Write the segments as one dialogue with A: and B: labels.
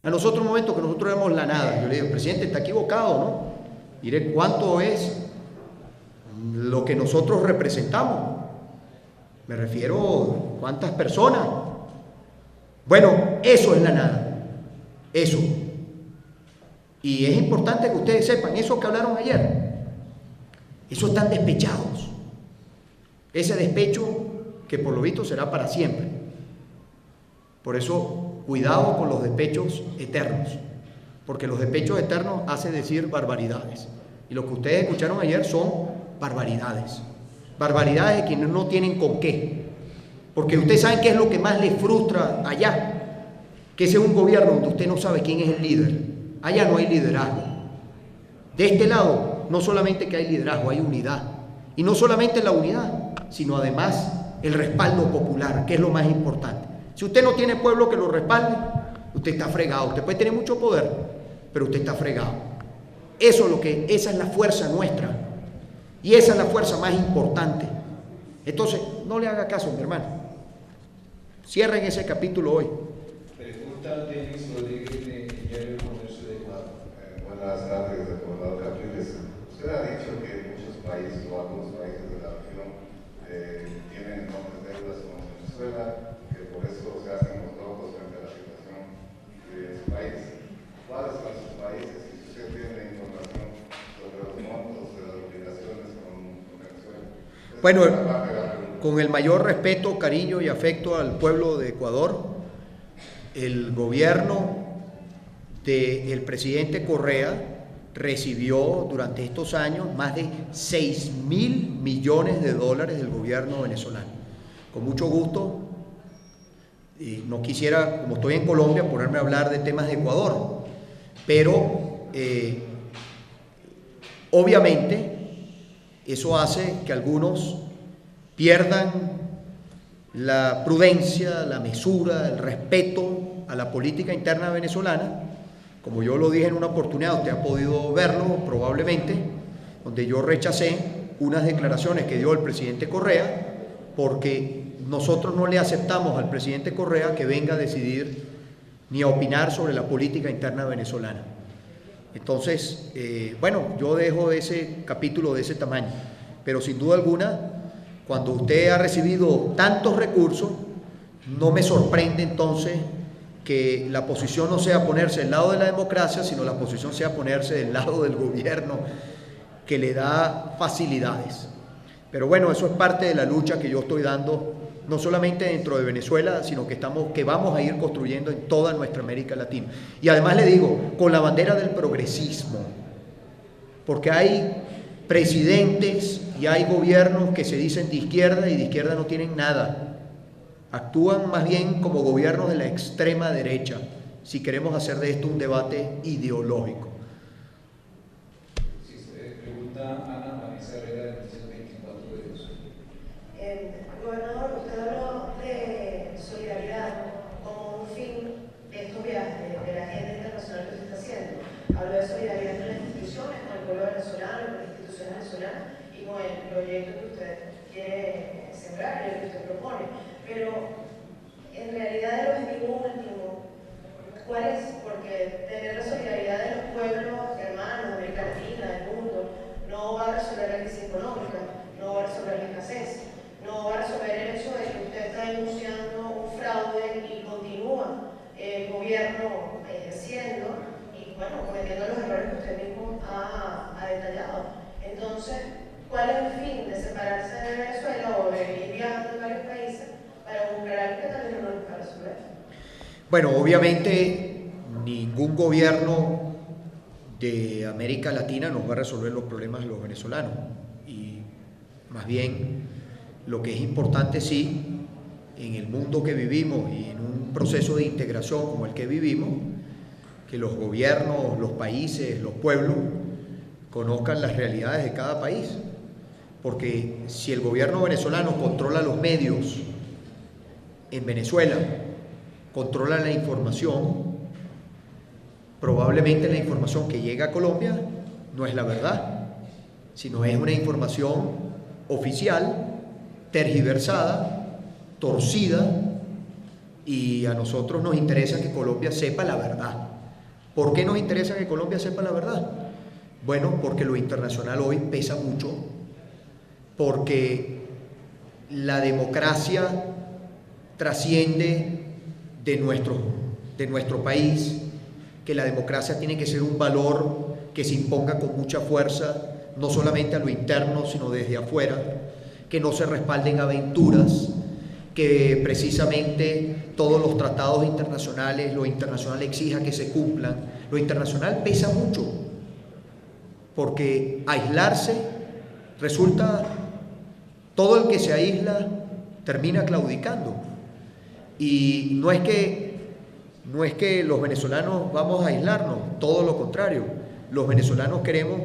A: A nosotros un momento que nosotros vemos la nada, yo le digo, presidente, está equivocado, ¿no? Mire cuánto es lo que nosotros representamos. Me refiero, ¿cuántas personas? Bueno, eso es la nada, eso. Y es importante que ustedes sepan, eso que hablaron ayer, eso están despechados. Ese despecho que por lo visto será para siempre. Por eso, cuidado con los despechos eternos, porque los despechos eternos hacen decir barbaridades. Y lo que ustedes escucharon ayer son barbaridades. Barbaridades de quienes no tienen con qué. Porque ustedes saben qué es lo que más les frustra allá, que ese es un gobierno donde usted no sabe quién es el líder. Allá no hay liderazgo. De este lado, no solamente que hay liderazgo, hay unidad. Y no solamente la unidad, sino además el respaldo popular, que es lo más importante. Si usted no tiene pueblo que lo respalde, usted está fregado. Usted puede tener mucho poder, pero usted está fregado. Esa es la fuerza nuestra. Y esa es la fuerza más importante. Entonces, no le haga caso, mi hermano. Cierren ese capítulo hoy.
B: Pregunta Denis Rodríguez de Diario Comercio de Ecuador.
C: Buenas tardes, recordador Capriles. Usted ha dicho que muchos países o algunos países de la región tienen enormes deudas con Venezuela, que por eso se hacen los locos frente a la situación de su país. ¿Cuáles son sus países? Si usted tiene información sobre los montos de las obligaciones con Venezuela.
A: Bueno, con el mayor respeto, cariño y afecto al pueblo de Ecuador, el gobierno del presidente Correa recibió durante estos años más de 6.000 millones de dólares del gobierno venezolano. Con mucho gusto, y no quisiera, como estoy en Colombia, ponerme a hablar de temas de Ecuador, pero obviamente eso hace que algunos pierdan la prudencia, la mesura, el respeto a la política interna venezolana. Como yo lo dije en una oportunidad, usted ha podido verlo probablemente, donde yo rechacé unas declaraciones que dio el presidente Correa, porque nosotros no le aceptamos al presidente Correa que venga a decidir ni a opinar sobre la política interna venezolana. Entonces, bueno, yo dejo ese capítulo de ese tamaño, pero sin duda alguna, cuando usted ha recibido tantos recursos, no me sorprende entonces que la posición no sea ponerse del lado de la democracia, sino la posición sea ponerse del lado del gobierno que le da facilidades. Pero bueno, eso es parte de la lucha que yo estoy dando, no solamente dentro de Venezuela, sino que vamos a ir construyendo en toda nuestra América Latina. Y además le digo, con la bandera del progresismo, porque hay presidentes y hay gobiernos que se dicen de izquierda y de izquierda no tienen nada. Actúan más bien como gobiernos de la extrema derecha, si queremos hacer de esto un debate ideológico.
B: Sí, se pregunta Ana Vanessa Herrera del 24 de Dios.
D: Gobernador, usted habló de solidaridad como un fin de estos viajes, de la agenda internacional que se está haciendo. Habló de solidaridad entre las instituciones, con el pueblo venezolano, con las instituciones venezolanas y con el proyecto que usted quiere sembrar y el que usted propone. Pero en realidad el objetivo último, ¿cuál es? Porque tener la solidaridad de los pueblos hermanos de América Latina, del mundo, no va a resolver la crisis económica, no va a resolver la escasez, no va a resolver el hecho de que usted está denunciando un fraude y continúa el gobierno ejerciendo y bueno, cometiendo los errores que usted mismo ha detallado. Entonces, ¿cuál es el fin de separarse de Venezuela o de ir viajando en varios países para buscar algo que tal vez no nos va a resolver?
A: Bueno, obviamente ningún gobierno de América Latina nos va a resolver los problemas de los venezolanos. Y más bien, lo que es importante sí, en el mundo que vivimos y en un proceso de integración como el que vivimos, que los gobiernos, los países, los pueblos conozcan las realidades de cada país. Porque si el gobierno venezolano controla los medios en Venezuela, controla la información, probablemente la información que llega a Colombia no es la verdad, sino es una información oficial, tergiversada, torcida, y a nosotros nos interesa que Colombia sepa la verdad. ¿Por qué nos interesa que Colombia sepa la verdad? Bueno, porque lo internacional hoy pesa mucho, porque la democracia trasciende de nuestro país, que la democracia tiene que ser un valor que se imponga con mucha fuerza, no solamente a lo interno, sino desde afuera, que no se respalden aventuras, que precisamente todos los tratados internacionales, lo internacional exija que se cumplan. Lo internacional pesa mucho, porque aislarse resulta, todo el que se aísla termina claudicando. Y no es que los venezolanos vamos a aislarnos, todo lo contrario. Los venezolanos queremos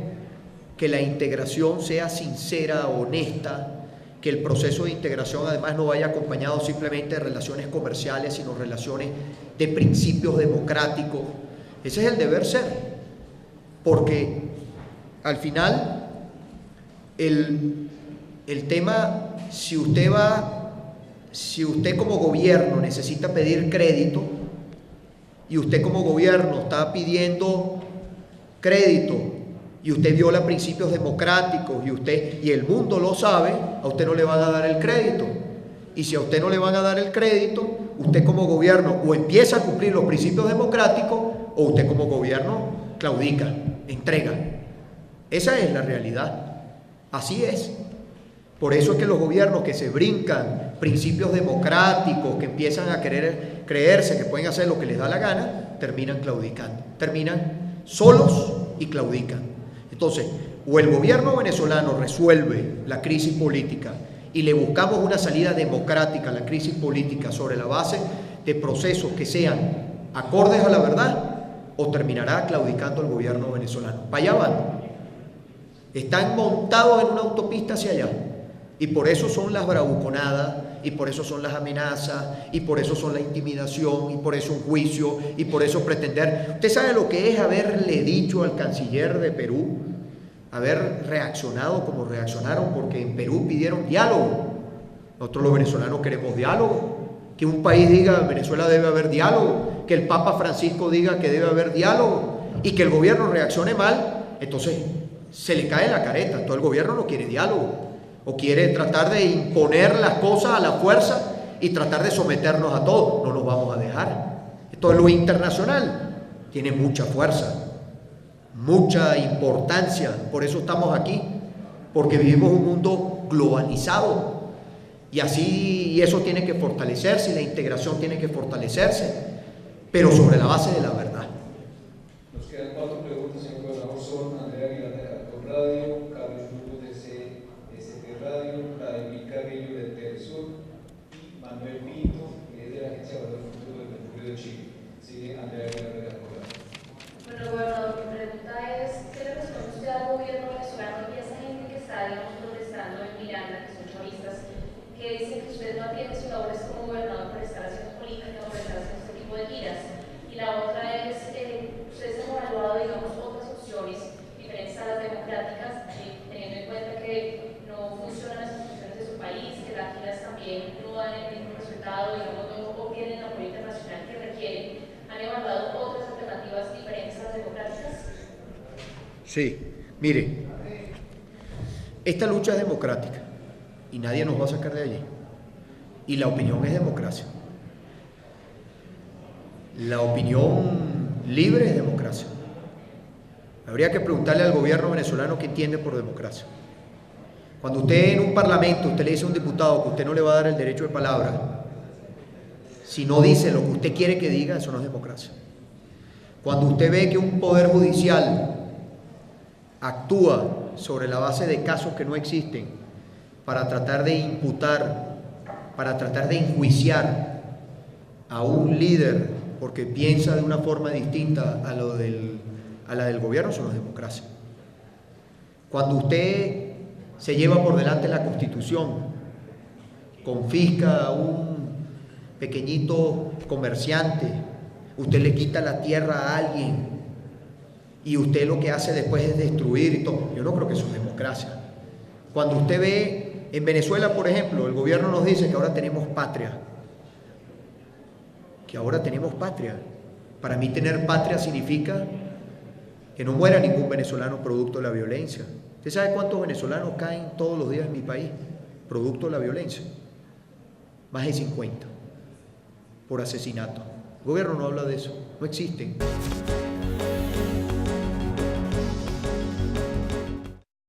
A: que la integración sea sincera, honesta, que el proceso de integración además no vaya acompañado simplemente de relaciones comerciales, sino relaciones de principios democráticos. Ese es el deber ser, porque al final el tema, si usted como gobierno necesita pedir crédito y usted como gobierno está pidiendo crédito y usted viola principios democráticos y el mundo lo sabe, a usted no le van a dar el crédito. Y si a usted no le van a dar el crédito, usted como gobierno o empieza a cumplir los principios democráticos o usted como gobierno claudica, entrega. Esa es la realidad. Así es. Por eso es que los gobiernos que se brincan principios democráticos, que empiezan a creerse que pueden hacer lo que les da la gana, terminan claudicando, terminan solos y claudican. Entonces, o el gobierno venezolano resuelve la crisis política y le buscamos una salida democrática a la crisis política sobre la base de procesos que sean acordes a la verdad, o terminará claudicando el gobierno venezolano. Para allá van. Están montados en una autopista hacia allá. Y por eso son las bravuconadas, y por eso son las amenazas, y por eso son la intimidación, y por eso un juicio, y por eso pretender. Usted sabe lo que es haberle dicho al canciller de Perú, haber reaccionado como reaccionaron, porque en Perú pidieron diálogo. Nosotros los venezolanos queremos diálogo. Que un país diga en Venezuela debe haber diálogo, que el Papa Francisco diga que debe haber diálogo, y que el gobierno reaccione mal, entonces se le cae la careta. Todo el gobierno no quiere diálogo, o quiere tratar de imponer las cosas a la fuerza y tratar de someternos a todos. No nos vamos a dejar. Entonces lo internacional tiene mucha fuerza, mucha importancia. Por eso estamos aquí, porque vivimos un mundo globalizado, y así eso tiene que fortalecerse, y la integración tiene que fortalecerse, pero sobre la base de la verdad.
B: Nos quedan 4 preguntas, señor gobernador. Son Andrea Aguilar de Caracol Radio, Carlos Lugo de CST Radio, Vladimir Carrillo de Telesur y Manuel Pinto, que es de la Agencia de Valor Futuro del Mercurio de Chile. Sigue Andrea Aguilar de Caracol Radio.
E: Bueno, gobernador, mi pregunta es, ¿qué le responde usted al gobierno venezolano y a esa gente que está, digamos, protestando en Miranda, que son chavistas, que dicen que usted no atiende sus labores como gobernador por estar haciendo política o por estar haciendo este tipo de giras? Y la otra es, ustedes han evaluado, digamos, otras opciones diferentes a las democráticas, teniendo en cuenta que no funcionan las instituciones de su país, que las giras también no dan el mismo resultado, digamos, no obtienen la política nacional que requieren. ¿Han evaluado otras alternativas diferentes a las democráticas?
A: Sí, mire, esta lucha es democrática y nadie nos va a sacar de allí. Y la opinión es democracia. La opinión libre es democracia. Habría que preguntarle al gobierno venezolano qué entiende por democracia. Cuando usted en un parlamento, usted le dice a un diputado que usted no le va a dar el derecho de palabra, si no dice lo que usted quiere que diga, eso no es democracia. Cuando usted ve que un poder judicial actúa sobre la base de casos que no existen para tratar de imputar, para tratar de enjuiciar a un líder porque piensa de una forma distinta a la del gobierno, eso no es democracia. Cuando usted se lleva por delante la Constitución, confisca a un pequeñito comerciante, usted le quita la tierra a alguien y usted lo que hace después es destruir y todo, yo no creo que eso es democracia. Cuando usted ve en Venezuela, por ejemplo, el gobierno nos dice que ahora tenemos patria, Para mí tener patria significa que no muera ningún venezolano producto de la violencia. ¿Usted sabe cuántos venezolanos caen todos los días en mi país producto de la violencia? Más de 50 por asesinato. El gobierno no habla de eso, no existen.